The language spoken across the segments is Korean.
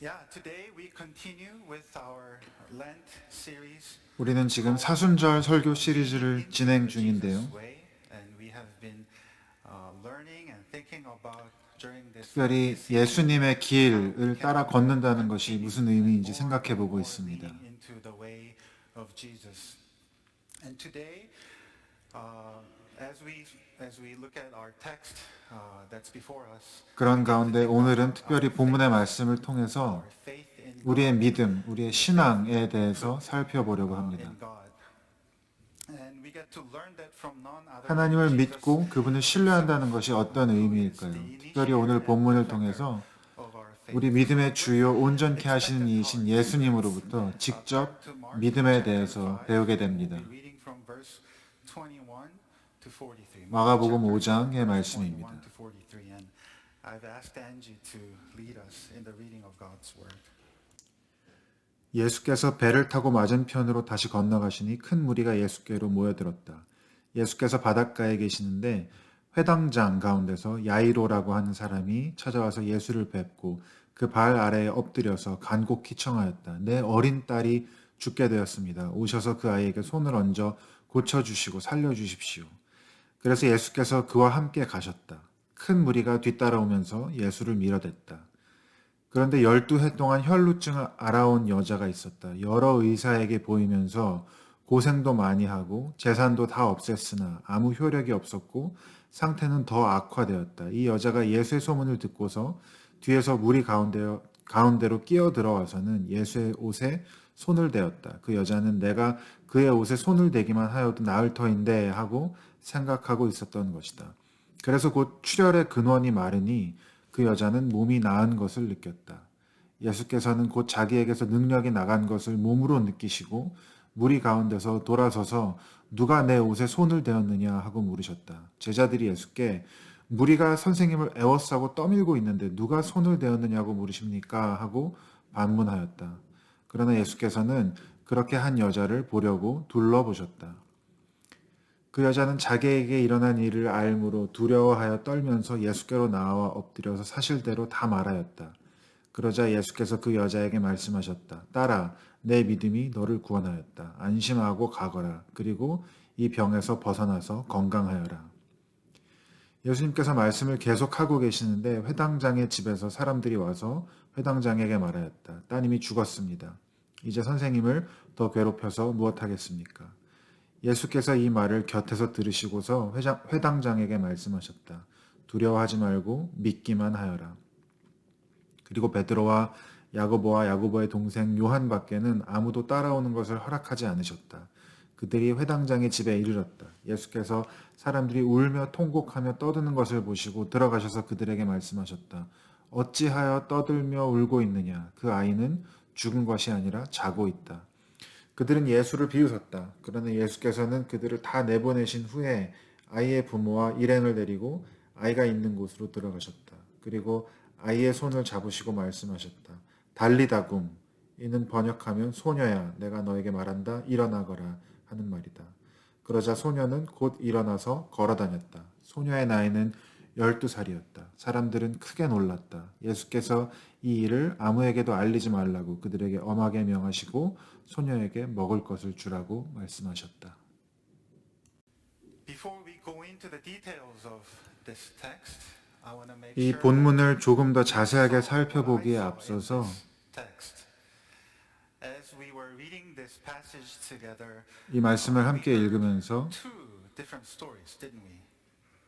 Yeah, today we continue with our Lent series 우리는 지금 사순절 설교 시리즈를 into 진행 the Jesus 중인데요. way, and we have been learning and thinking about during this Lent 특별히 season 예수님의 how we 길을 can 따라 걷는다는 것이 continue 무슨 and 의미인지 more 생각해 and 보고 more 있습니다. leaning into the way of Jesus. And today, as we look at our text that's before us, we 그런 get to 가운데 think 오늘은 about our 특별히 본문의 faith, 말씀을 통해서 our faith in 우리의 God, 믿음, 우리의 the faith 신앙에 we 대해서 put 살펴보려고 합니다. in God. And we get to learn that from none other than 하나님을 Jesus 믿고 그분을 himself, 신뢰한다는 것이 어떤 who is 의미일까요? the 특별히 오늘 initiator and 본문을 perfecter 통해서 of our 우리 faith. So 믿음의 with 주요 온전케 하시는 expectant 이이신 hearts, let's 예수님으로부터 turn 직접 to Mark 믿음에 chapter 대해서 5, 배우게 and we'll 됩니다. be reading from verse 21 to 43. Mark 마가복음 chapter 5, 5장의 verse 말씀입니다. 21 to 43. And I've asked Angie to lead us in the reading of God's word. 예수께서 배를 타고 맞은편으로 다시 건너가시니 큰 무리가 예수께로 모여들었다. 예수께서 바닷가에 계시는데 회당장 가운데서 야이로라고 하는 사람이 찾아와서 예수를 뵙고 그 발 아래에 엎드려서 간곡히 청하였다. 내 어린 딸이 죽게 되었습니다. 오셔서 그 아이에게 손을 얹어 고쳐주시고 살려주십시오. 그래서 예수께서 그와 함께 가셨다. 큰 무리가 뒤따라오면서 예수를 밀어댔다. 그런데 12해 동안 혈루증을 앓아온 여자가 있었다. 여러 의사에게 보이면서 고생도 많이 하고 재산도 다 없앴으나 아무 효력이 없었고 상태는 더 악화되었다. 이 여자가 예수의 소문을 듣고서 뒤에서 무리 가운데로 끼어 들어와서는 예수의 옷에 손을 대었다. 그 여자는 내가 그의 옷에 손을 대기만 하여도 나을 터인데 하고 생각하고 있었던 것이다. 그래서 곧 출혈의 근원이 마르니 그 여자는 몸이 나은 것을 느꼈다. 예수께서는 곧 자기에게서 능력이 나간 것을 몸으로 느끼시고 무리 가운데서 돌아서서 누가 내 옷에 손을 대었느냐 하고 물으셨다. 제자들이 예수께 무리가 선생님을 애워싸고 떠밀고 있는데 누가 손을 대었느냐고 물으십니까? 하고 반문하였다. 그러나 예수께서는 그렇게 한 여자를 보려고 둘러보셨다. 그 여자는 자기에게 일어난 일을 알므로 두려워하여 떨면서 예수께로 나와 엎드려서 사실대로 다 말하였다. 그러자 예수께서 그 여자에게 말씀하셨다. 딸아, 내 믿음이 너를 구원하였다. 안심하고 가거라. 그리고 이 병에서 벗어나서 건강하여라. 예수님께서 말씀을 계속하고 계시는데 회당장의 집에서 사람들이 와서 회당장에게 말하였다. 따님이 죽었습니다. 이제 선생님을 더 괴롭혀서 무엇하겠습니까? 예수께서 이 말을 곁에서 들으시고서 회당장에게 말씀하셨다. 두려워하지 말고 믿기만 하여라. 그리고 베드로와 야고보와 야고보의 동생 요한밖에는 아무도 따라오는 것을 허락하지 않으셨다. 그들이 회당장의 집에 이르렀다. 예수께서 사람들이 울며 통곡하며 떠드는 것을 보시고 들어가셔서 그들에게 말씀하셨다. 어찌하여 떠들며 울고 있느냐? 그 아이는 죽은 것이 아니라 자고 있다. 그들은 예수를 비웃었다. 그러나 예수께서는 그들을 다 내보내신 후에 아이의 부모와 일행을 데리고 아이가 있는 곳으로 들어가셨다. 그리고 아이의 손을 잡으시고 말씀하셨다. 달리다굼. 이는 번역하면 소녀야, 내가 너에게 말한다. 일어나거라 하는 말이다. 그러자 소녀는 곧 일어나서 걸어다녔다. 소녀의 나이는 12살이었다. 사람들은 크게 놀랐다. 예수께서 이 일을 아무에게도 알리지 말라고 그들에게 엄하게 명하시고 소녀에게 먹을 것을 주라고 말씀하셨다. Before we go into the details of this text, I want to make 이 sure 본문을 조금 더 that you 자세하게 saw what I 살펴보기에 saw in 앞서서 this text. As we were reading this passage together, 이 말씀을 we 함께 heard 읽으면서 two different stories, didn't we?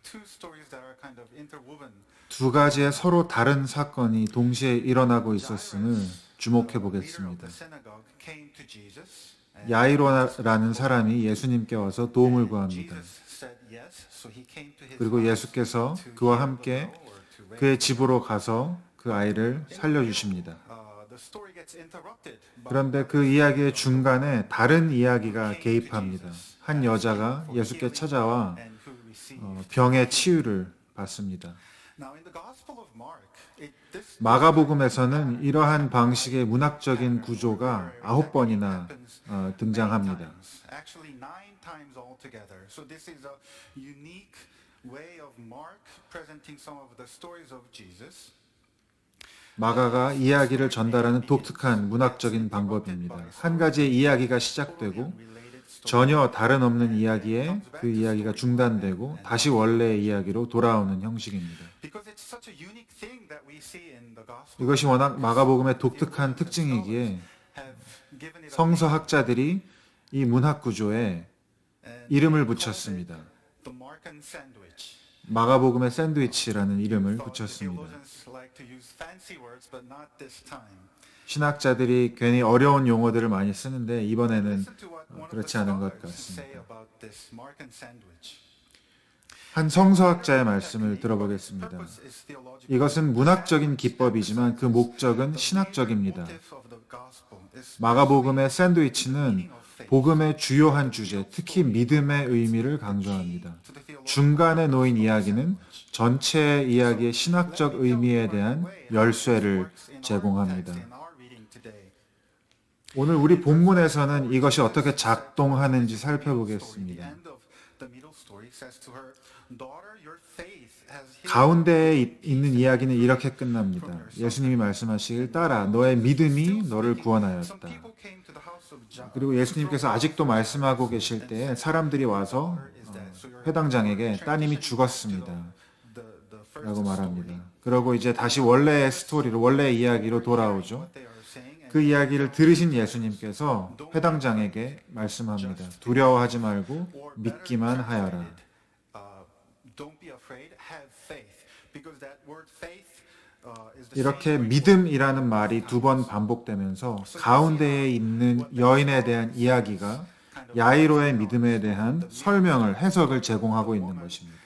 Two stories that are kind of interwoven. 두 가지의 서로 다른 사건이 동시에 일어나고 있었음을 Jairus, 주목해 the leader of 보겠습니다. the synagogue, came to Jesus. and 야이로라는 사람이 예수님께 와서 도움을 구합니다. Jesus said yes, so he came to his 그리고 house 예수께서 to 그와 heal the 함께 well or to raise 그의 the 집으로 well. 가서 그 아이를 In the 살려주십니다. middle, the story gets interrupted by 그런데 그 another 이야기의 story of 중간에 다른 who 이야기가 came to 개입합니다. Jesus, 한 asking 여자가 for 예수께 healing 찾아와 and who received 병의 healing. 치유를 받습니다. Now in the Gospel of Mark, this 마가복음에서는 이러한 방식의 문학적인 구조가 9번이나 등장합니다. Actually 9 times altogether. So this is a unique way of Mark presenting some of the stories of Jesus. 마가가 이야기를 전달하는 독특한 문학적인 방법입니다. 한 가지의 이야기가 시작되고 전혀 다른 없는 이야기에 그 이야기가 중단되고 다시 원래의 이야기로 돌아오는 형식입니다. 이것이 워낙 마가복음의 독특한 특징이기에 성서학자들이 이 문학 구조에 이름을 붙였습니다. 마가복음의 샌드위치라는 이름을 붙였습니다. 신학자들이 괜히 어려운 용어들을 많이 쓰는데 이번에는 그렇지 않은 것 같습니다. 한 성서학자의 말씀을 들어보겠습니다. 이것은 문학적인 기법이지만 그 목적은 신학적입니다. 마가복음의 샌드위치는 복음의 주요한 주제, 특히 믿음의 의미를 강조합니다. 중간에 놓인 이야기는 전체 이야기의 신학적 의미에 대한 열쇠를 제공합니다. 오늘 우리 본문에서는 이것이 어떻게 작동하는지 살펴보겠습니다. 가운데에 있는 이야기는 이렇게 끝납니다. 예수님이 말씀하시길 따라 너의 믿음이 너를 구원하였다. 그리고 예수님께서 아직도 말씀하고 계실 때 사람들이 와서 회당장에게 따님이 죽었습니다. 라고 말합니다. 그러고 이제 다시 원래의 스토리로, 원래의 이야기로 돌아오죠. 그 이야기를 들으신 예수님께서 회당장에게 말씀합니다. 두려워하지 말고 믿기만 하여라. 이렇게 믿음이라는 말이 두 번 반복되면서 가운데에 있는 여인에 대한 이야기가 야이로의 믿음에 대한 설명을, 해석을 제공하고 있는 것입니다.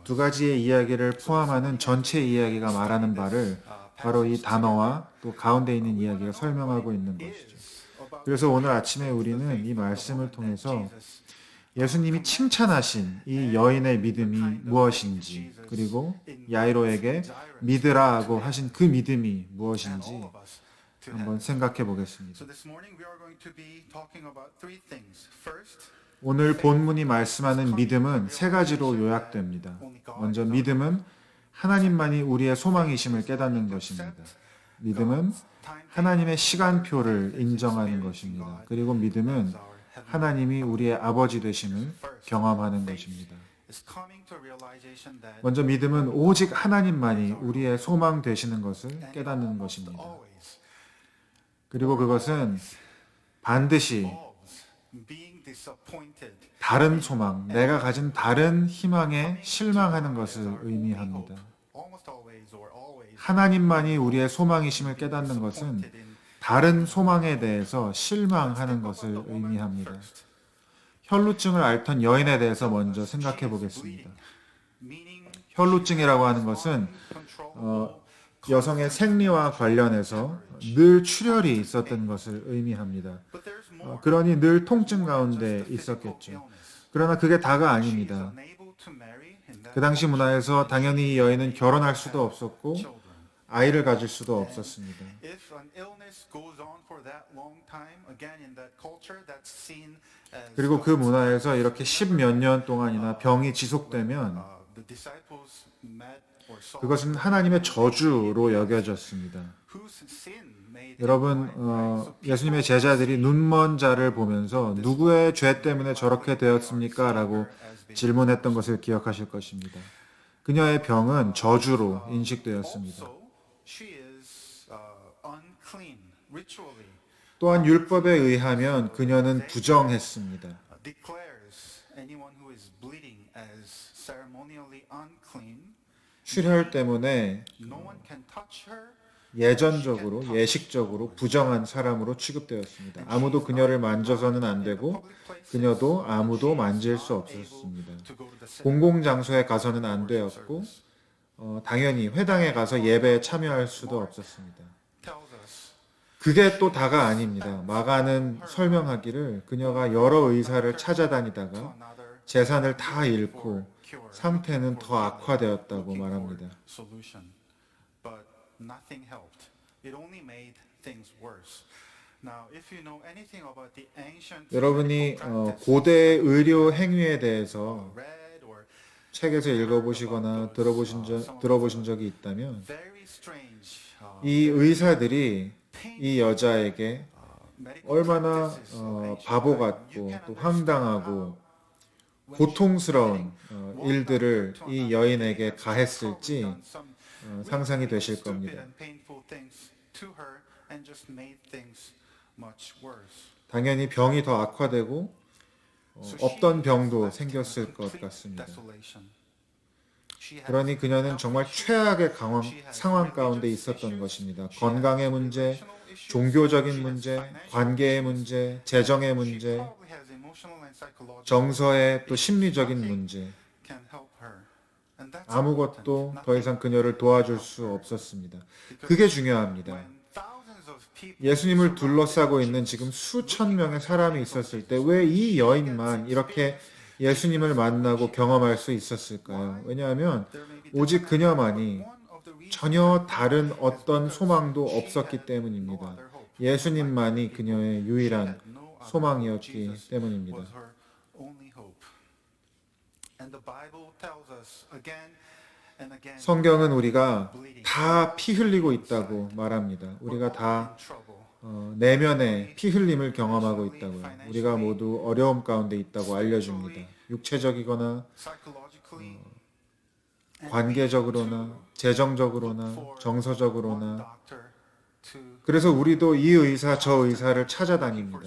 두 가지의 이야기를 포함하는 전체 이야기가 말하는 바를 바로 이 단어와 또 가운데 있는 이야기가 설명하고 있는 것이죠. 그래서 오늘 아침에 우리는 이 말씀을 통해서 예수님이 칭찬하신 이 여인의 믿음이 무엇인지, 그리고 야이로에게 믿으라고 하신 그 믿음이 무엇인지 한번 생각해 보겠습니다. 오늘 본문이 말씀하는 믿음은 세 가지로 요약됩니다. 먼저 믿음은 하나님만이 우리의 소망이심을 깨닫는 것입니다. 믿음은 하나님의 시간표를 인정하는 것입니다. 그리고 믿음은 하나님이 우리의 아버지 되심을 경험하는 것입니다. 먼저 믿음은 오직 하나님만이 우리의 소망 되시는 것을 깨닫는 것입니다. 그리고 그것은 반드시 다른 소망, 내가 가진 다른 희망에 실망하는 것을 의미합니다. 하나님만이 우리의 소망이심을 깨닫는 것은 다른 소망에 대해서 실망하는 것을 의미합니다. 혈루증을 앓던 여인에 대해서 먼저 생각해 보겠습니다. 혈루증이라고 하는 것은 여성의 생리와 관련해서 늘 출혈이 있었던 것을 의미합니다. 그러니 늘 통증 가운데 있었겠죠. 그러나 그게 다가 아닙니다. 그 당시 문화에서 당연히 이 여인은 결혼할 수도 없었고 아이를 가질 수도 없었습니다. 그리고 그 문화에서 이렇게 10몇 년 동안이나 병이 지속되면 그것은 하나님의 저주로 여겨졌습니다. 여러분, 예수님의 제자들이 눈먼 자를 보면서 누구의 죄 때문에 저렇게 되었습니까? 라고 질문했던 것을 기억하실 것입니다. 그녀의 병은 저주로 인식되었습니다. 또한 율법에 의하면 그녀는 부정했습니다. 출혈 때문에 예전적으로, 예식적으로 부정한 사람으로 취급되었습니다. 아무도 그녀를 만져서는 안 되고 그녀도 아무도 만질 수 없었습니다. 공공장소에 가서는 안 되었고 당연히 회당에 가서 예배에 참여할 수도 없었습니다. 그게 또 다가 아닙니다. 마가는 설명하기를 그녀가 여러 의사를 찾아다니다가 재산을 다 잃고 상태는 더 악화되었다고 말합니다. Now, if you know anything about the ancient 여러분이 medical practices, 고대 의료 행위에 대해서 read or 책에서 읽어보시거나 들어보신 적이 있다면 이 의사들이 이 여자에게 얼마나 바보 같고 또 황당하고 고통스러운 일들을 이 여인에게 가했을지 상상이 되실 겁니다. 당연히 병이 더 악화되고 없던 병도 생겼을 것 같습니다. 그러니 그녀는 정말 최악의 상황 가운데 있었던 것입니다. 건강의 문제, 종교적인 문제, 관계의 문제, 재정의 문제, 정서의 또 심리적인 문제. 아무것도 더 이상 그녀를 도와줄 수 없었습니다. 그게 중요합니다. 예수님을 둘러싸고 있는 지금 수천 명의 사람이 있었을 때 왜 이 여인만 이렇게 예수님을 만나고 경험할 수 있었을까요? 왜냐하면 오직 그녀만이 전혀 다른 어떤 소망도 없었기 때문입니다. 예수님만이 그녀의 유일한 소망이었기 때문입니다. 성경은 우리가 다 피 흘리고 있다고 말합니다. 우리가 다 내면에 피 흘림을 경험하고 있다고요. 우리가 모두 어려움 가운데 있다고 알려줍니다. 육체적이거나 관계적으로나 재정적으로나 정서적으로나. 그래서 우리도 이 의사 저 의사를 찾아다닙니다.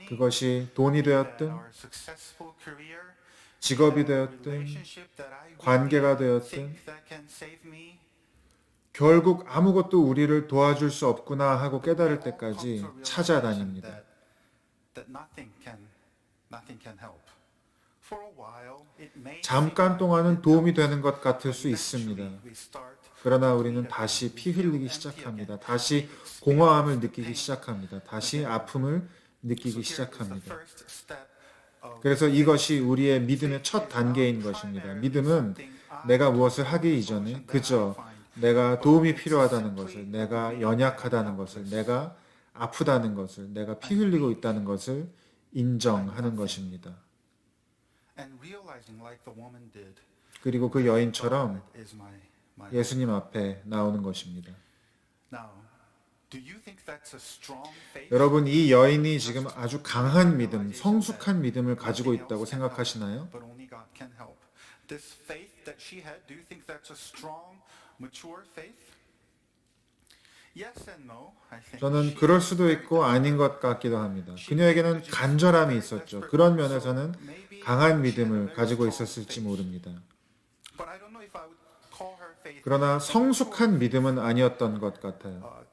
그것이 돈이 되었든 직업이 되었든 관계가 되었든 결국 아무것도 우리를 도와줄 수 없구나 하고 깨달을 때까지 찾아다닙니다. 잠깐 동안은 도움이 되는 것 같을 수 있습니다. 그러나 우리는 다시 피 흘리기 시작합니다. 다시 공허함을 느끼기 시작합니다. 다시 아픔을 느끼기 시작합니다. 그래서 이것이 우리의 믿음의 첫 단계인 것입니다. 믿음은 내가 무엇을 하기 이전에 그저 내가 도움이 필요하다는 것을, 내가 연약하다는 것을, 내가 아프다는 것을, 내가 피 흘리고 있다는 것을 인정하는 것입니다. 그리고 그 여인처럼 예수님 앞에 나오는 것입니다. 여러분, 이 여인이 지금 아주 강한 믿음, 성숙한 믿음을 가지고 있다고 생각하시나요? 저는 그럴 수도 있고 아닌 것 같기도 합니다. 그녀에게는 간절함이 있었죠. 그런 면에서는 강한 믿음을 가지고 있었을지 모릅니다. 그러나 성숙한 믿음은 아니었던 것 같아요.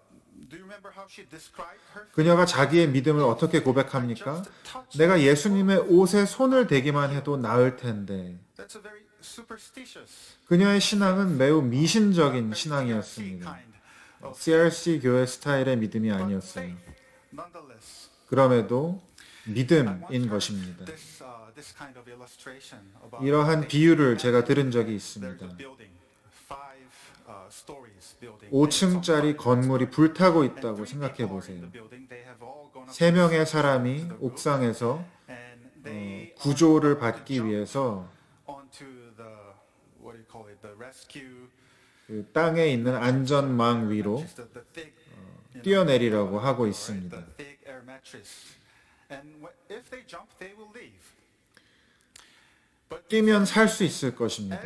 그녀가 자기의 믿음을 어떻게 고백합니까? 내가 예수님의 옷에 손을 대기만 해도 나을 텐데. 그녀의 신앙은 매우 미신적인 신앙이었습니다. CRC 교회 스타일의 믿음이 아니었어요. 그럼에도 믿음인 것입니다. 이러한 비유를 제가 들은 적이 있습니다. 5층짜리 건물이 불타고 있다고 생각해 보세요. 3명의 사람이 옥상에서 구조를 받기 위해서 그 땅에 있는 안전망 위로 뛰어내리려고 하고 있습니다. 뛰면 살 수 있을 것입니다.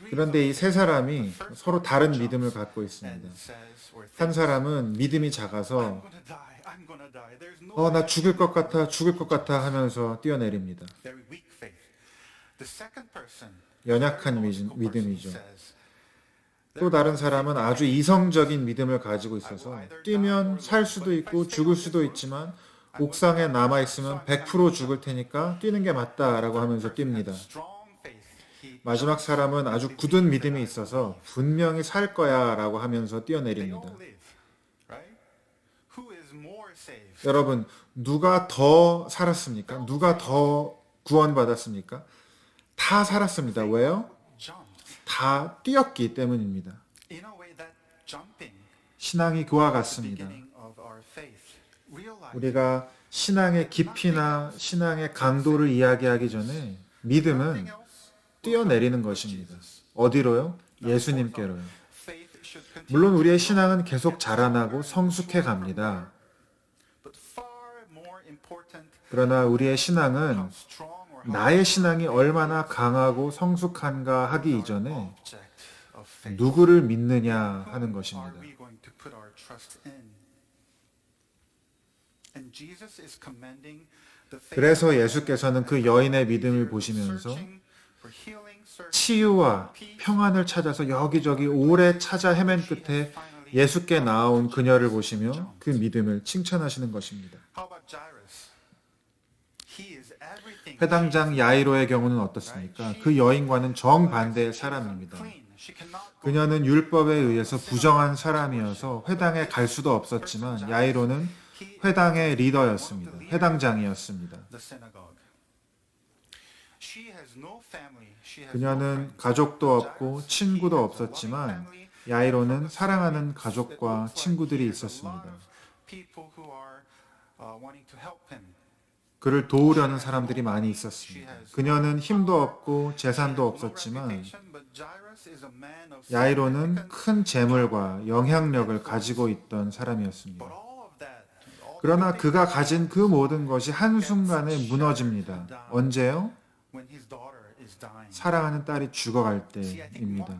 그런데 이 세 사람이 서로 다른 믿음을 갖고 있습니다. 한 사람은 믿음이 작아서 나 죽을 것 같아 하면서 뛰어내립니다. 연약한 믿음이죠. 또 다른 사람은 아주 이성적인 믿음을 가지고 있어서 뛰면 살 수도 있고 죽을 수도 있지만 옥상에 남아있으면 100% 죽을 테니까 뛰는 게 맞다라고 하면서 뜁니다. 마지막 사람은 아주 굳은 믿음이 있어서 분명히 살 거야 라고 하면서 뛰어내립니다. 여러분, 누가 더 살았습니까? 누가 더 구원받았습니까? 다 살았습니다. 왜요? 다 뛰었기 때문입니다. that jumping 신앙이 그와 is the 같습니다. beginning of our faith. Realize 우리가 신앙의 깊이나 신앙의 강도를 이야기하기 전에 믿음은 nothing else 뛰어내리는 것입니다. 어디로요? 예수님께로요. faith should continue 물론 우리의 신앙은 계속 자라나고 성숙해 갑니다. but far more important 그러나 우리의 신앙은 how strong or how 나의 신앙이 얼마나 강하고 성숙한가 하기 이전에 object of faith 누구를 믿느냐 하는 are 것입니다. we going to put our trust in? And Jesus is commending the faith 그래서 of 예수께서는 그 여인의 믿음을 보시면서 searching for healing, searching 치유와 평안을 찾아서 여기저기 오래 찾아 헤맨 끝에 예수께 나온 그녀를 보시며 그 믿음을 칭찬하시는 것입니다. How about Jairus? He is everything. 회당장 야이로의 경우는 어떻습니까? 그 여인과는 정반대의 사람입니다. She cannot go 그녀는 율법에 의해서 부정한 사람이어서 회당에 갈 수도 없었지만 야이로는 회당의 리더였습니다. 회당장이었습니다. the synagogue. She has no family. She has no 그녀는 friends. 가족도 없고 Jairus, 친구도 he has a loving 없었지만 family. 야이로는 사랑하는 가족과 친구들이 있었습니다. People who are wanting to help him. 그를 도우려는 사람들이 많이 있었습니다. 그녀는 힘도 없고 재산도 없었지만 야이로는 큰 재물과 영향력을 가지고 있던 사람이었습니다. 그러나 그가 가진 그 모든 것이 한순간에 무너집니다. 언제요? 사랑하는 딸이 죽어갈 때입니다.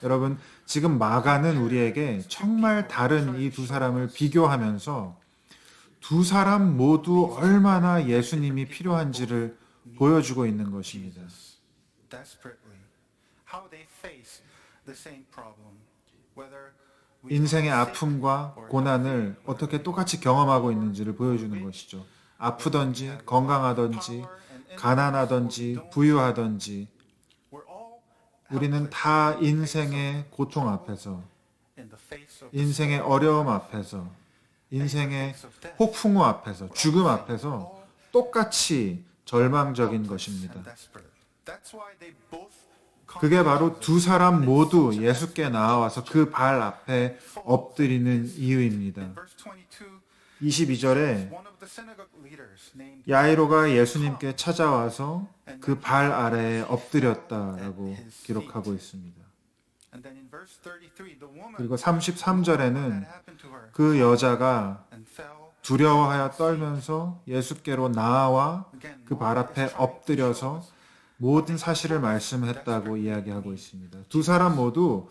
여러분, 지금 마가는 우리에게 정말 다른 이 두 사람을 비교하면서 두 사람 모두 얼마나 예수님이 필요한지를 보여주고 있는 것입니다. 인생의 아픔과 고난을 어떻게 똑같이 경험하고 있는지를 보여주는 것이죠. 아프던지 건강하던지 가난하던지 부유하던지 우리는 다 인생의 고통 앞에서 인생의 어려움 앞에서 인생의 폭풍우 앞에서 죽음 앞에서 똑같이 절망적인 것입니다. 그게 바로 두 사람 모두 예수께 나와서 그 발 앞에 엎드리는 이유입니다. 22절에 야이로가 예수님께 찾아와서 그 발 아래에 엎드렸다라고 기록하고 있습니다. 그리고 33절에는 그 여자가 두려워하여 떨면서 예수께로 나아와 그 발 앞에 엎드려서 모든 사실을 말씀했다고 이야기하고 있습니다. 두 사람 모두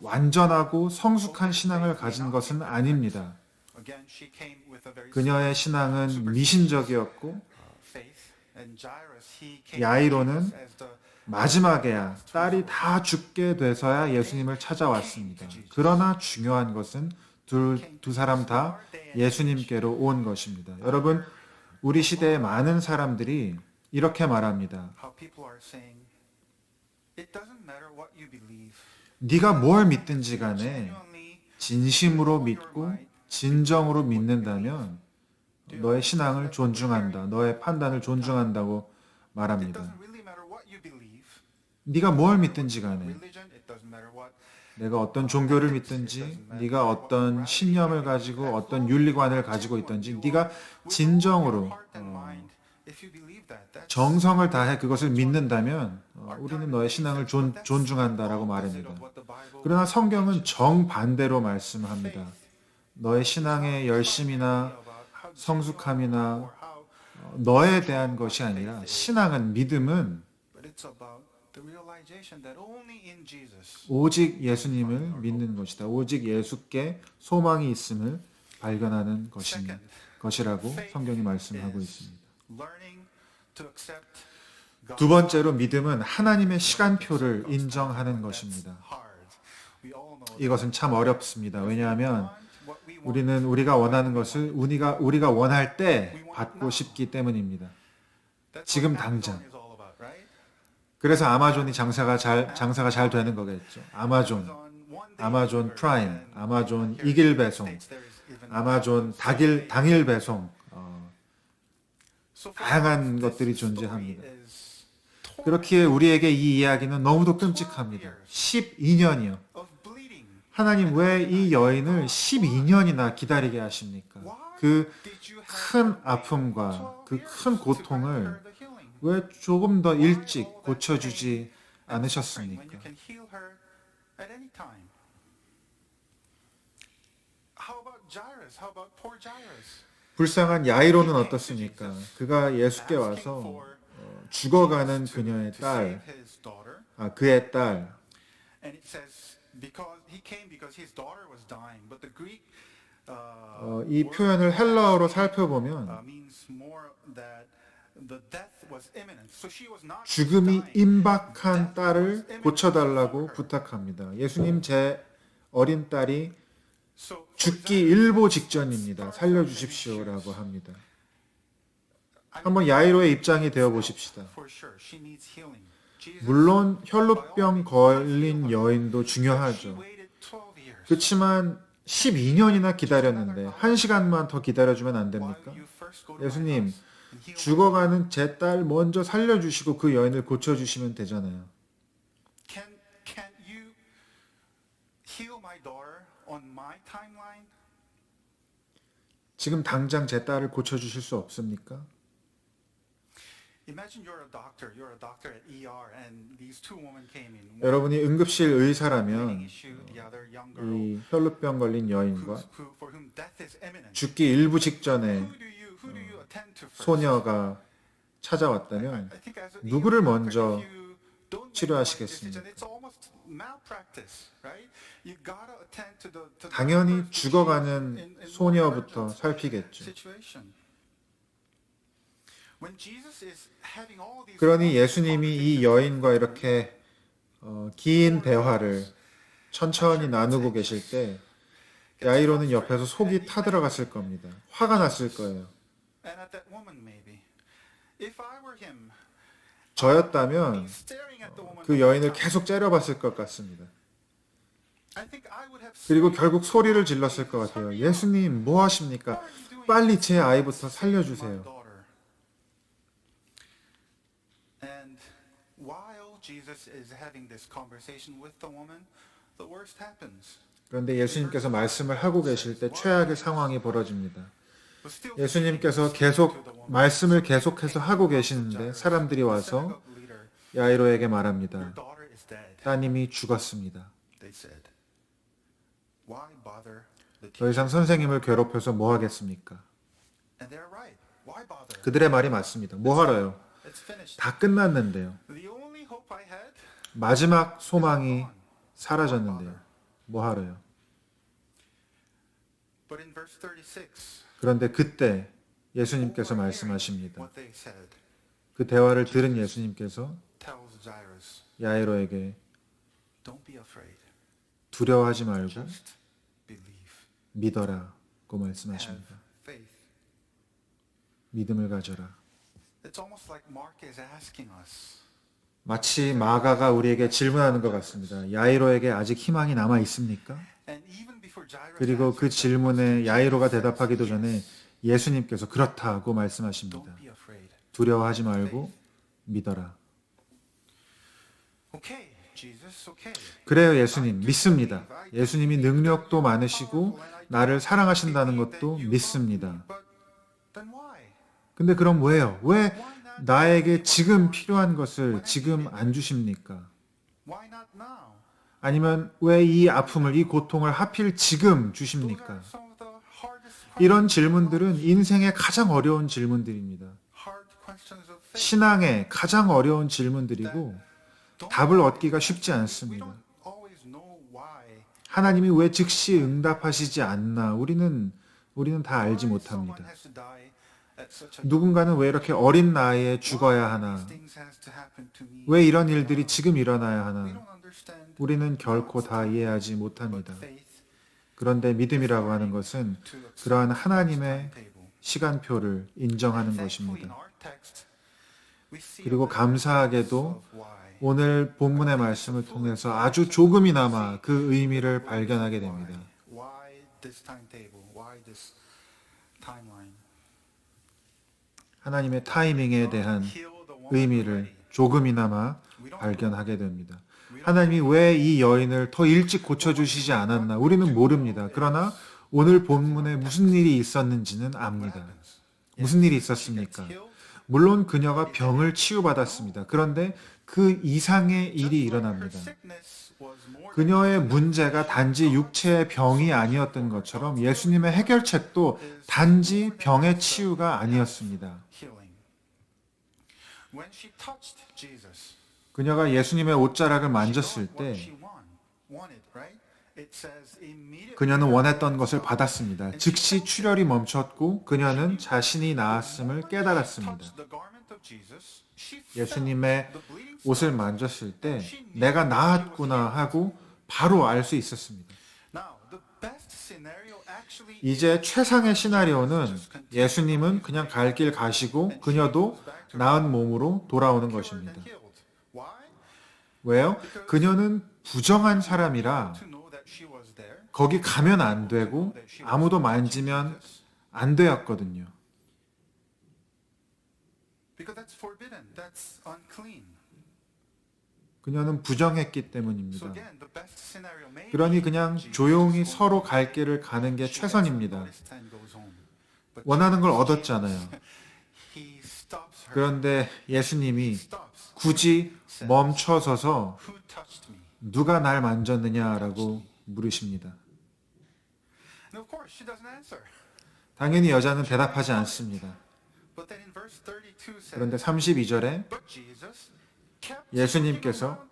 완전하고 성숙한 신앙을 가진 것은 아닙니다. 그녀의 신앙은 미신적이었고 야이로는 마지막에야 딸이 다 죽게 돼서야 예수님을 찾아왔습니다. 그러나 중요한 것은 두 사람 다 예수님께로 온 것입니다. 여러분, 우리 시대의 많은 사람들이 이렇게 말합니다. 네가 뭘 믿든지 간에 진심으로 믿고 진정으로 믿는다면 너의 신앙을 존중한다. 너의 판단을 존중한다고 말합니다. 네가 뭘 믿든지 간에 내가 어떤 종교를 믿든지 네가 어떤 신념을 가지고 어떤 윤리관을 가지고 있든지 네가 진정으로 정성을 다해 그것을 믿는다면 우리는 너의 신앙을 존중한다라고 말합니다. 그러나 성경은 정반대로 말씀합니다. 너의 신앙의 열심이나 성숙함이나 너에 대한 것이 아니라 신앙은 믿음은 오직 예수님을 믿는 것이다. 오직 예수께 소망이 있음을 발견하는 것이라고 성경이 말씀하고 있습니다. 두 번째로 믿음은 하나님의 시간표를 인정하는 것입니다. 이것은 참 어렵습니다. 왜냐하면 우리는 우리가 원하는 것을 우리가 원할 때 받고 싶기 때문입니다. 지금 당장. 그래서 아마존이 장사가 잘 되는 거겠죠. 아마존 프라임, 아마존 이길 배송, 아마존 당일 배송, 다양한 것들이 존재합니다. 그렇기에 우리에게 이 이야기는 너무도 끔찍합니다. 12년이요. 하나님 왜 이 여인을 12년이나 기다리게 하십니까? 그 큰 아픔과 그 큰 고통을 왜 조금 더 일찍 고쳐주지 않으셨습니까? When you can heal her at any time. How about Jairus? How about poor Jairus? 불쌍한 야이로는 어떻습니까? 그가 예수께 와서 죽어가는 그녀의 딸, 그의 딸, And it says because he came because his daughter was dying, but the Greek 이 표현을 헬라어로 살펴보면 means more that the death was imminent. So she was not 죽음이 dying. 임박한 딸을 고쳐달라고 부탁합니다. 예수님 제 어린 딸이 So for 죽기 일보 직전입니다. 살려주십시오라고 합니다. 한번 야이로의 입장이 되어 보십시다. for sure, she needs healing. Jesus, 물론 혈루병 걸린 여인도 she 중요하죠. waited 12 years. 그렇지만 12년이나 기다렸는데 1시간만 더 기다려주면 안 됩니까? Why you first go to my 예수님, house and heal my 죽어가는 제 딸 먼저 살려주시고 그 여인을 고쳐주시면 되잖아요. Can you heal my daughter on my timeline? 지금 당장 제 딸을 고쳐주실 수 없습니까? Imagine you're a doctor at ER, and these two women came in. One 여러분이 응급실 bleeding 의사라면 issue, the other young girl 이 혈루병 걸린 여인과 for whom death is imminent. 죽기 일부 직전에 Who do you attend to first? 소녀가 찾아왔다면 I think as a 누구를 ER 먼저 doctor, if you don't make the right 치료하시겠습니까? decision, it's almost malpractice, right? You gotta attend to the 당연히 person 죽어가는 in more 소녀부터 emergent 살피겠죠. situation. When Jesus is having all these 그러니 예수님이 이 여인과 이렇게 긴 대화를 천천히 나누고 계실 때 야이로는 옆에서 속이 타들어갔을 겁니다. 화가 났을 거예요. And at that woman maybe. If I were him, 저였다면 staring at the woman 그 여인을 계속 째려봤을 것 같습니다. I think I would have 그리고 said, 결국 소리를 질렀을 것 같아요. 예수님, 뭐 하십니까? 빨리 제 아이부터 살려주세요. And while Jesus is having this conversation with the woman, the worst happens. 그런데 예수님께서 말씀을 하고 계실 때 최악의 상황이 벌어집니다. But still 예수님께서 계속 말씀을 계속해서 하고 계시는데 사람들이 와서 야이로에게 말합니다. Your daughter is dead. 따님이 죽었습니다. They said. Why bother the 더 teacher? 이상 선생님을 괴롭혀서 뭐 하겠습니까? And they're right. Why bother? 그들의 말이 맞습니다. 뭐 하러요? It's finished. 다 끝났는데요. The only hope I had 마지막 소망이 사라졌는데요. 뭐 하러요? But in verse 36, 그런데 그때 예수님께서 말씀하십니다. what they said 그 대화를 들은 예수님께서 tells Jairus, 야이로에게 don't be afraid. 두려워하지 말고 Just believe. 믿어라고 Have 말씀하십니다. faith. 믿음을 가져라. It's almost like Mark is asking us. 마치 마가가 우리에게 질문하는 것 같습니다. 야이로에게 아직 희망이 남아 있습니까? And even before Jairus 그리고 그 answers, 질문에 야이로가 대답하기도 전에 예수님께서 그렇다고 말씀하십니다. don't be afraid. 두려워하지 말고 믿어라. Okay, Jesus, okay. 그래요, 예수님. 믿습니다. 예수님이 능력도 많으시고 나를 사랑하신다는 것도 믿습니다. But then why? 근데 그럼 왜요? 왜 나에게 지금 필요한 것을 지금 안 주십니까? Why not now? 아니면 왜 이 아픔을, 이 고통을 하필 지금 Those 주십니까? are some of the hardest 이런 질문들은 인생의 가장 어려운 질문들입니다. hard questions of faith. 신앙의 가장 어려운 질문들이고 답을 얻기가 쉽지 We 않습니다. don't always know why. 하나님이 왜 즉시 응답하시지 않나 우리는 다 알지 Why 못합니다. someone has to die at such a 누군가는 왜 이렇게 어린 나이에 죽어야 하나? these things has to happen to me. 왜 이런 일들이 지금 일어나야 We 하나? don't understand. 우리는 결코 다 이해하지 But 못합니다. faith 그런데 믿음이라고 하는 것은 to accept 그러한 God's 하나님의 timetable. 시간표를 인정하는 Thankfully, in 것입니다. our text, we see 그리고 a little 감사하게도 of why. 오늘 본문의 말씀을 통해서 아주 조금이나마 그 의미를 발견하게 됩니다. Why this timetable? Why this timeline? 하나님의 타이밍에 대한 Heal the woman 의미를 already. 조금이나마 We don't know. 발견하게 됩니다. 하나님이 왜 이 여인을 더 일찍 고쳐주시지 않았나? 우리는 모릅니다. 그러나 오늘 본문에 무슨 일이 있었는지는 압니다. 무슨 일이 있었습니까? 물론 그녀가 병을 치유받았습니다. 그런데 그 이상의 일이 일어납니다. 그녀의 문제가 단지 육체의 병이 아니었던 것처럼 예수님의 해결책도 단지 병의 치유가 아니었습니다. 그녀가 예수님의 옷자락을 만졌을 때 그녀는 원했던 것을 받았습니다. 즉시 출혈이 멈췄고 그녀는 자신이 나았음을 깨달았습니다. 예수님의 옷을 만졌을 때 내가 나았구나 하고 바로 알 수 있었습니다. 이제 최상의 시나리오는 예수님은 그냥 갈 길 가시고 그녀도 나은 몸으로 돌아오는 것입니다. 왜요? 그녀는 부정한 사람이라 거기 가면 안 되고 아무도 만지면 안 되었거든요. 그녀는 부정했기 때문입니다. 그러니 그냥 조용히 서로 갈 길을 가는 게 최선입니다. 원하는 걸 얻었잖아요. 그런데 예수님이 굳이 멈춰서서 누가 날 만졌느냐라고 물으십니다. 당연히 여자는 대답하지 않습니다. 그런데 32절에 예수님께서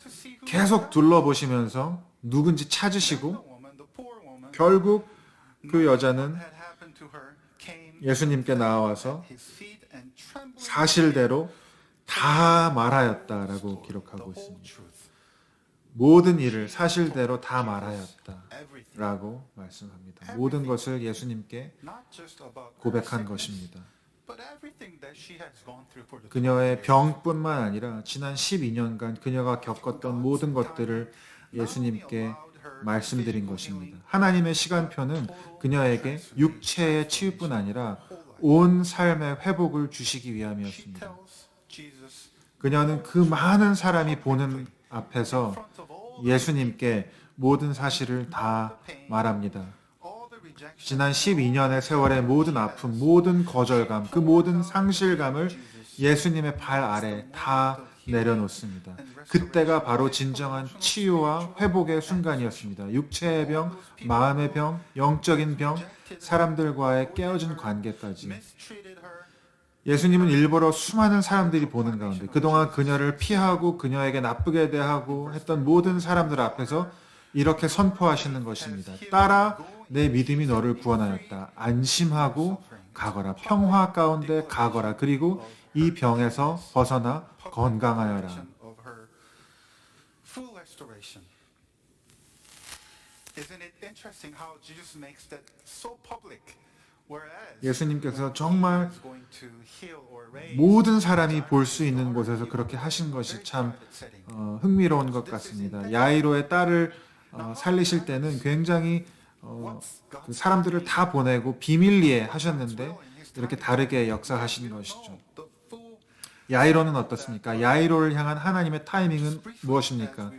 계속 둘러보시면서 누군지 찾으시고 결국 그 여자는 예수님께 나와서 사실대로 다 말하였다라고 기록하고 있습니다. 모든 일을 사실대로 다 말하였다라고 말씀합니다. 모든 것을 예수님께 고백한 것입니다. 그녀의 병뿐만 아니라 지난 12년간 그녀가 겪었던 모든 것들을 예수님께 말씀드린 것입니다. 하나님의 시간표는 그녀에게 육체의 치유뿐 아니라 온 삶의 회복을 주시기 위함이었습니다. 그녀는 그 많은 사람이 보는 앞에서 예수님께 모든 사실을 다 말합니다. 지난 12년의 세월의 모든 아픔, 모든 거절감, 그 모든 상실감을 예수님의 발 아래 다 내려놓습니다. 그때가 바로 진정한 치유와 회복의 순간이었습니다. 육체의 병, 마음의 병, 영적인 병, 사람들과의 깨어진 관계까지. 예수님은 일부러 수많은 사람들이 보는 가운데 그동안 그녀를 피하고 그녀에게 나쁘게 대하고 했던 모든 사람들 앞에서 이렇게 선포하시는 것입니다. 딸아, 내 믿음이 너를 구원하였다. 안심하고 가거라. 평화 가운데 가거라. 그리고 이 병에서 벗어나 건강하여라. 예수님께서 정말 모든 사람이 볼 수 있는 곳에서 그렇게 하신 것이 참 흥미로운 것 같습니다. 야이로의 딸을 살리실 때는 굉장히 그 사람들을 다 보내고 비밀리에 하셨는데 이렇게 다르게 역사하신 것이죠. 야이로는 어떻습니까? 야이로를 향한 하나님의 타이밍은 무엇입니까?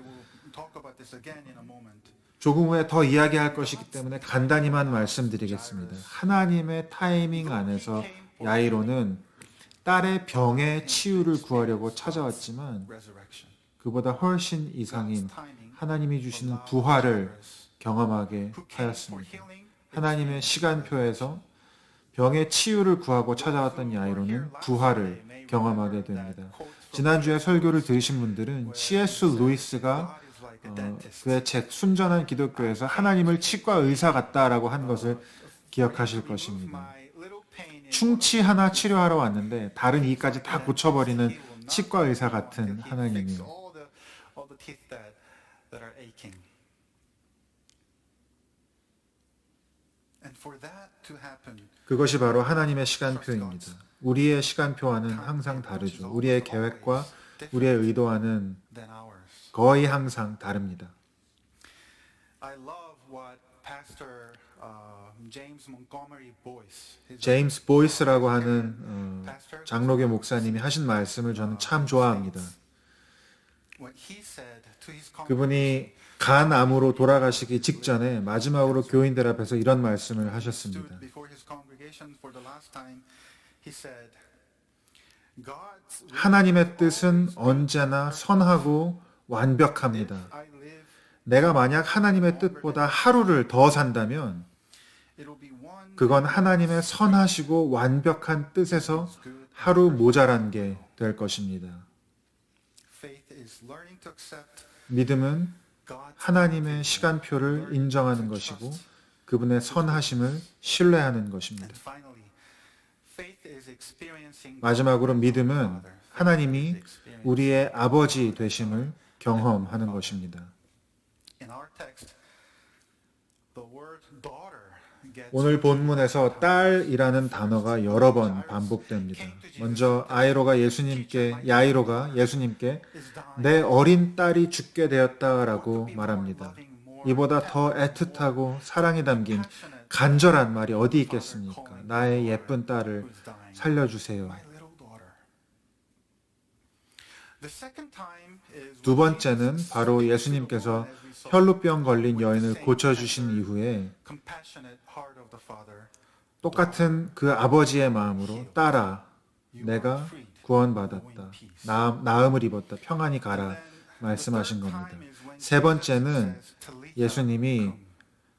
조금 후에 더 이야기할 것이기 때문에 간단히만 말씀드리겠습니다. 하나님의 타이밍 안에서 야이로는 딸의 병의 치유를 구하려고 찾아왔지만 그보다 훨씬 이상인 하나님이 주시는 부활을 경험하게 하였습니다. 하나님의 시간표에서 병의 치유를 구하고 찾아왔던 야이로는 부활을 경험하게 됩니다. 지난주에 설교를 들으신 분들은 C.S. 루이스가 그의 책 순전한 기독교에서 하나님을 치과 의사 같다라고 한 것을 기억하실 것입니다. 충치 하나 치료하러 왔는데 다른 이까지 다 고쳐버리는 치과 의사 같은 하나님이요. 그것이 바로 하나님의 시간표입니다. 우리의 시간표와는 항상 다르죠. 우리의 계획과 우리의 의도와는 거의 항상 다릅니다. 제임스 보이스라고 하는 장로교 목사님이 하신 말씀을 저는 참 좋아합니다. what he said to his congregation 그분이 간암으로 돌아가시기 직전에 마지막으로 교인들 앞에서 이런 말씀을 하셨습니다. stood before his congregation for the last time. He said, God's will 하나님의 뜻은 언제나 선하고 완벽합니다. if I live, 내가 만약 하나님의 뜻보다 하루를 더 산다면 it'll be one 그건 하나님의 선하시고 완벽한 뜻에서 good. 하루 모자란 게 될 것입니다. Faith is learning to accept 믿음은 God's 하나님의 시간표를 인정하는 것이고 그분의 선하심을 신뢰하는 것입니다. And finally, faith is experiencing 마지막으로 God as 믿음은 our Father. 하나님이 Faith is experiencing 우리의 아버지 되심을 경험하는 것입니다. In our text, the word daughter gets 오늘 본문에서 딸이라는 단어가 여러 번 반복됩니다. 먼저 야이로가 예수님께 is dying. 내 어린 딸이 죽게 되었다라고 말합니다. 이보다 더 애틋하고 사랑이 담긴 간절한 말이 어디 있겠습니까? 나의 예쁜 딸을 who's dying. 살려주세요. My little daughter. The second time is 두 번째는 바로 예수님께서 혈루병 걸린 여인을 고쳐주신 이후에 compassionate heart of the Father. 똑같은 그 아버지의 마음으로 딸아, 내가 구원받았다. 나음을 입었다. 평안히 가라. 말씀하신 겁니다. 세 번째는 예수님이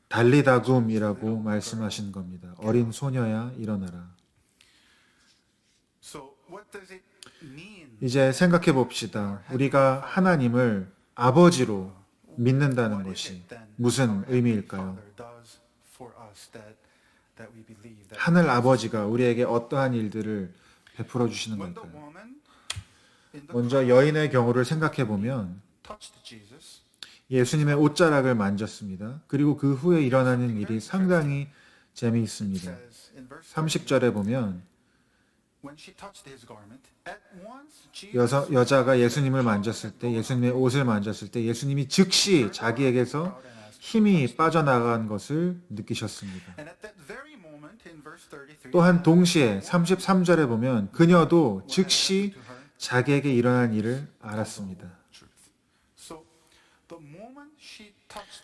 달리다굼이라고 말씀하신 겁니다. 어린 소녀야 일어나라. So what does it mean? 이제 생각해 봅시다. 우리가 하나님을 아버지로 믿는다는 것이 무슨 의미일까요? 하늘 아버지가 우리에게 어떠한 일들을 베풀어 주시는 걸까요? 먼저 여인의 경우를 생각해 보면 예수님의 옷자락을 만졌습니다. 그리고 그 후에 일어나는 일이 상당히 재미있습니다. 30절에 보면 여자가 예수님을 만졌을 때, 예수님의 옷을 만졌을 때 예수님이 즉시 자기에게서 힘이 빠져나간 것을 느끼셨습니다. 또한 동시에 33절에 보면 그녀도 즉시 자기에게 일어난 일을 알았습니다.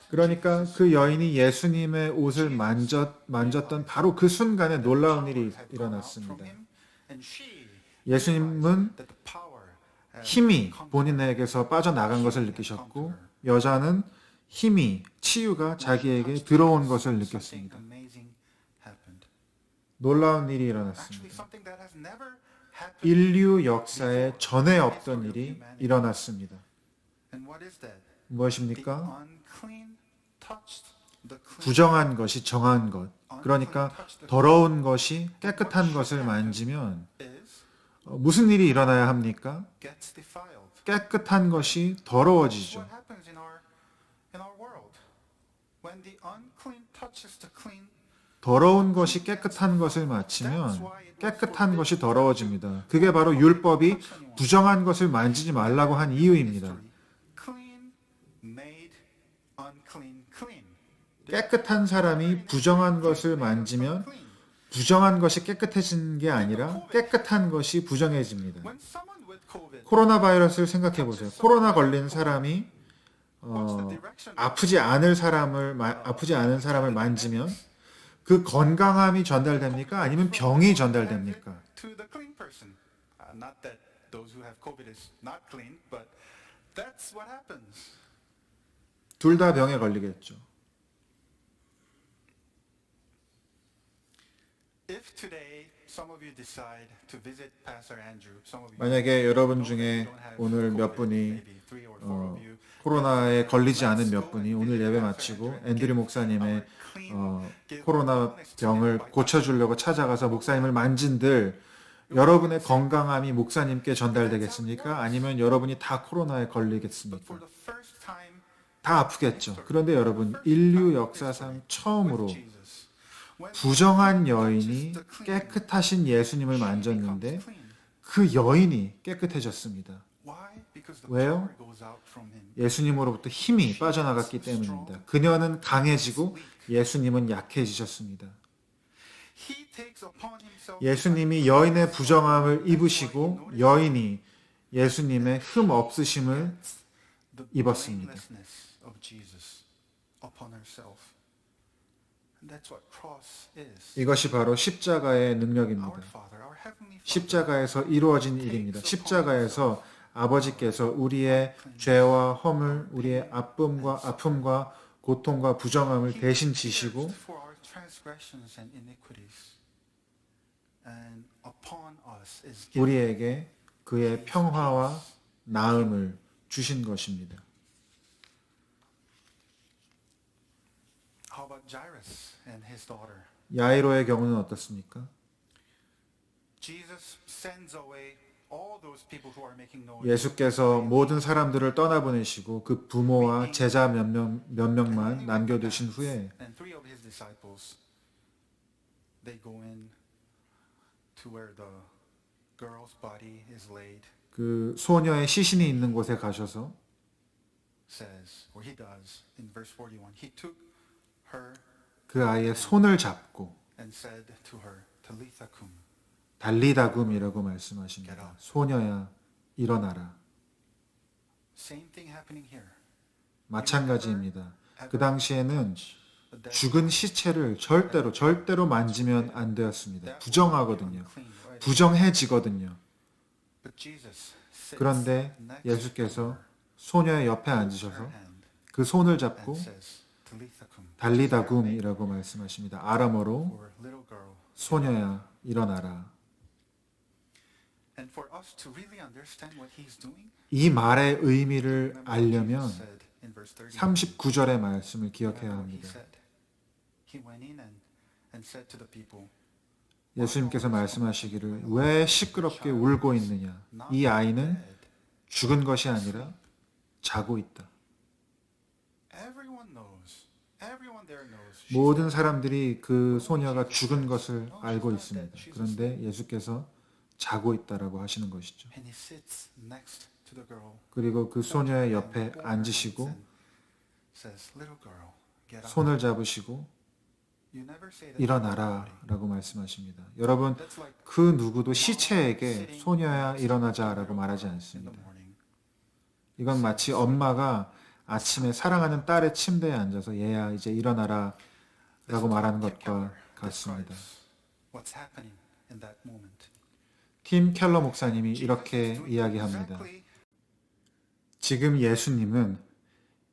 그러니까 그 여인이 예수님의 옷을 만졌던 바로 그 순간에 놀라운 일이 일어났습니다. 예수님은 힘이 본인에게서 빠져나간 것을 느끼셨고 여자는 힘이, 치유가 자기에게 들어온 것을 느꼈습니다. 놀라운 일이 일어났습니다. 인류 역사에 전에 없던 일이 일어났습니다. 무엇입니까? 부정한 것이 정한 것. 그러니까 더러운 것이 깨끗한 것을 만지면 무슨 일이 일어나야 합니까? 깨끗한 것이 더러워지죠. 더러운 것이 깨끗한 것을 만지면 깨끗한 것이 더러워집니다. 그게 바로 율법이 부정한 것을 만지지 말라고 한 이유입니다. 깨끗한 사람이 부정한 것을 만지면 부정한 것이 깨끗해지는 게 아니라 깨끗한 것이 부정해집니다. 코로나 바이러스를 생각해 보세요. 코로나 걸린 사람이 아프지 않은 사람을 만지면 그 건강함이 전달됩니까? 아니면 병이 전달됩니까? 둘 다 병에 걸리겠죠. 만약에 여러분 중에 오늘 몇 분이 코로나에 걸리지 않은 몇 분이 오늘 예배 마치고 앤드류 목사님의 코로나 병을 고쳐주려고 찾아가서 목사님을 만진들 여러분의 건강함이 목사님께 전달되겠습니까? 아니면 여러분이 다 코로나에 걸리겠습니까? 다 아프겠죠. 그런데 여러분, 인류 역사상 처음으로 부정한 여인이 깨끗하신 예수님을 만졌는데 그 여인이 깨끗해졌습니다. 왜요? 예수님으로부터 힘이 빠져나갔기 때문입니다. 그녀는 강해지고 예수님은 약해지셨습니다. 예수님이 여인의 부정함을 입으시고 여인이 예수님의 흠 없으심을 the 입었습니다. blamelessness of Jesus upon herself. And that's what cross is. 이것이 바로 십자가의 Our 능력입니다. Father, our heavenly Father, 십자가에서 이루어진 일입니다. 십자가에서 아버지께서 우리의 죄와 허물, 우리의 아픔과 고통과 부정함을 대신 지시고 for our transgressions and iniquities. And upon us is given 우리에게 그의 평화와 나음을 주신 것입니다. How about Jairus and his daughter? 야이로의 경우는 어떻습니까? Jesus sends away all those people who are making noise. 예수께서 모든 사람들을 떠나보내시고 그 부모와 제자 몇 명만 남겨두신 후에 And three of his disciples, they go in to where the girl's body is laid. 그 소녀의 시신이 있는 곳에 가셔서 Says, or he does, in verse 41, he took her 그 아이의 손을 잡고 and said to her, Talitha kum. 달리다굼이라고 말씀하십니다. 소녀야 일어나라. Same thing happening here. 마찬가지입니다. 그 당시에는 The dead 죽은 시체를 절대로 만지면 안 되었습니다. 부정하거든요. unclean, right? 부정해지거든요. But Jesus sits 그런데 next 예수께서 to her, 소녀의 옆에 her 앉으셔서 hand, 그 손을 and 잡고 says, Talitha kum. 달리다굼이라고 말씀하십니다. 아람어로 Or little girl. 소녀야 일어나라. And for us to really understand what he's doing, 이 말의 의미를 remember what 알려면 Jesus said in verse 39. 39절의 말씀을 기억해야 Remember what he 합니다. said. He went in and said to the people, 예수님께서 말씀하시기를 왜 시끄럽게 울고 있느냐? 이 아이는 dead. 죽은 것이 아니라 자고 있다. Everyone knows. Everyone there knows. she's 모든 dead. 사람들이 그 소녀가 죽은 것을 알고 있습니다. 그런데 예수께서 자고 있다라고 하시는 것이죠. And he sits next to the girl. 그리고 그 소녀의 and 옆에 holds her 앉으시고 hands and says, Little girl, get up. 손을 잡으시고 You never say that to 일어나라 anybody. 라고 말씀하십니다. 여러분, That's like 그 누구도 시체에게 소녀야 일어나자라고 말하지 in the 않습니다. morning. 이건 마치 엄마가 아침에 사랑하는 딸의 침대에 앉아서 얘야 이제 일어나라 라고 말하는 것과 같습니다. What's happening in that moment. 팀 켈러 목사님이 이렇게 이야기합니다. 지금 예수님은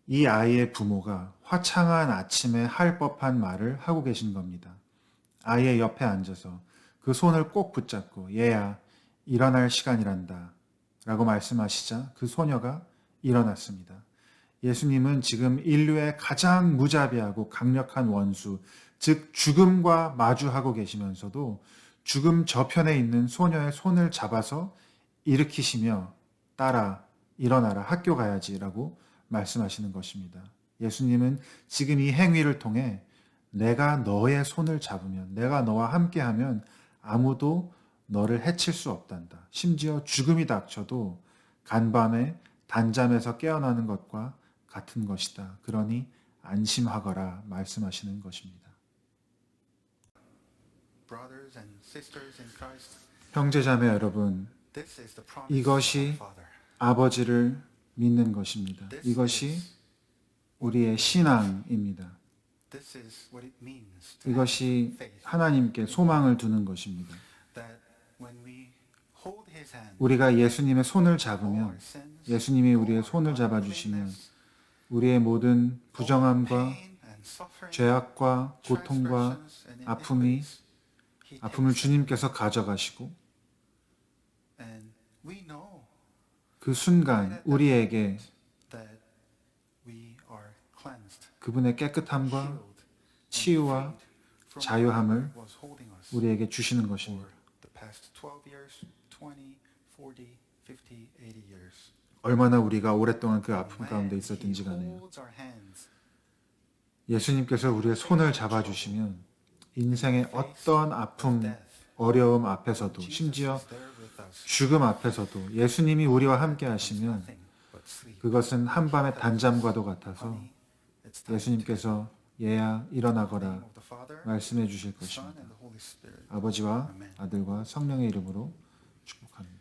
이 아이의 부모가 화창한 아침에 할 법한 말을 하고 계신 겁니다. 아이의 옆에 앉아서 그 손을 꼭 붙잡고 얘야 일어날 시간이란다 라고 말씀하시자 그 소녀가 일어났습니다. 예수님은 지금 인류의 가장 무자비하고 강력한 원수, 즉 죽음과 마주하고 계시면서도 죽음 저편에 있는 소녀의 손을 잡아서 일으키시며 딸아 일어나라 학교 가야지라고 말씀하시는 것입니다. 예수님은 지금 이 행위를 통해 내가 너의 손을 잡으면 내가 너와 함께하면 아무도 너를 해칠 수 없단다. 심지어 죽음이 닥쳐도 간밤에 단잠에서 깨어나는 것과 같은 것이다. 그러니 안심하거라 말씀하시는 것입니다. Brothers and sisters in Christ, 형제자매 여러분, this is the promise 이것이 of our Father. 아버지를 믿는 것입니다. 이것이 우리의 신앙입니다. This is what it means to 이것이 have faith. 하나님께 소망을 두는 것입니다. That when we hold his hand, 우리가 예수님의 손을 all 잡으면 our sins, 예수님이 우리의 all 손을 our 잡아주시면 uncleanness, 우리의 모든 all 부정함과 pain and suffering, 죄악과 고통과 transgressions and 아픔이 iniquities, he 아픔을 takes 주님께서 가져가시고 and we know 그 순간 우리에게 that we are cleansed, 그분의 깨끗함과 healed, 치유와 freed from 자유함을 what was holding us 우리에게 주시는 for 것입니다. the past 12 years, 20, 40, 50, 80 years. 얼마나 우리가 오랫동안 그 아픔 When 가운데 he 있었든지 간에요. holds our hands, 예수님께서 우리의 손을 잡아주시면 인생의 어떤 아픔, death, 어려움 앞에서도 Jesus 심지어 is there with us. 죽음 앞에서도 예수님이 우리와 함께 It's 하시면 nothing but sleep. 그것은 한밤의 단잠과도 같아서 Honey, it's time to 예수님께서 얘야 In the 일어나거라 name of the Father, 말씀해 주실 the Son, 것입니다. and the Holy Spirit. 아버지와 아멘. 아들과 성령의 이름으로 축복합니다.